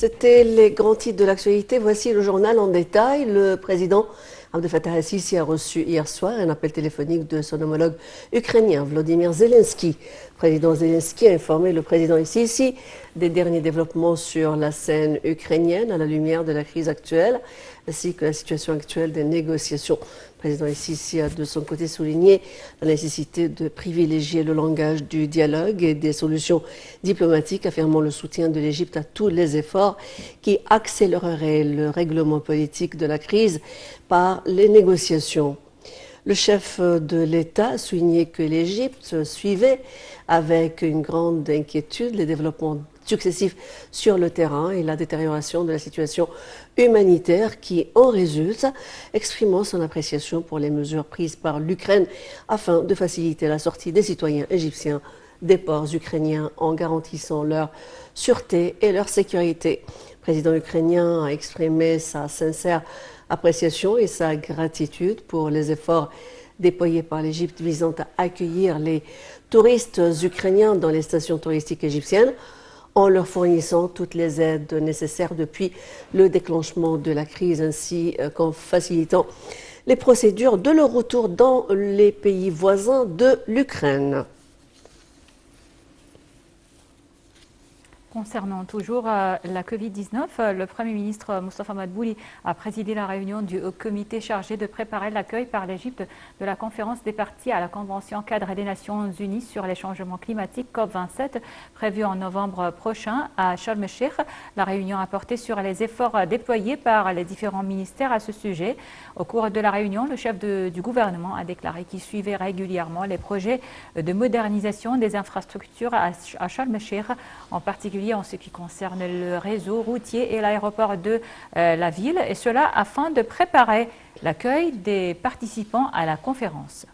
C'était les grands titres de l'actualité. Voici le journal en détail. Le président Abdel Fattah el-Sisi a reçu hier soir un appel téléphonique de son homologue ukrainien, Volodymyr Zelensky. Le président Zelensky a informé le président el-Sisi des derniers développements sur la scène ukrainienne à la lumière de la crise actuelle, ainsi que la situation actuelle des négociations. Le président el-Sisi a de son côté souligné la nécessité de privilégier le langage du dialogue et des solutions diplomatiques, affirmant le soutien de l'Égypte à tous les efforts qui accéléreraient le règlement politique de la crise par les négociations. Le chef de l'État a souligné que l'Égypte suivait avec une grande inquiétude les développements successifs sur le terrain et la détérioration de la situation humanitaire qui en résulte, exprimant son appréciation pour les mesures prises par l'Ukraine afin de faciliter la sortie des citoyens égyptiens des ports ukrainiens en garantissant leur sûreté et leur sécurité. Le président ukrainien a exprimé sa sincère appréciation et sa gratitude pour les efforts déployés par l'Égypte visant à accueillir les touristes ukrainiens dans les stations touristiques égyptiennes en leur fournissant toutes les aides nécessaires depuis le déclenchement de la crise ainsi qu'en facilitant les procédures de leur retour dans les pays voisins de l'Ukraine. Concernant toujours la Covid-19, le Premier ministre Moustapha Madbouli a présidé la réunion du comité chargé de préparer l'accueil par l'Égypte de la conférence des parties à la Convention cadre des Nations Unies sur les changements climatiques COP27 prévue en novembre prochain à Sharm el-Sheikh. La réunion a porté sur les efforts déployés par les différents ministères à ce sujet. Au cours de la réunion, le chef du gouvernement a déclaré qu'il suivait régulièrement les projets de modernisation des infrastructures à Sharm el-Sheikh, en particulier en ce qui concerne le réseau routier et l'aéroport de la ville, et cela afin de préparer l'accueil des participants à la conférence.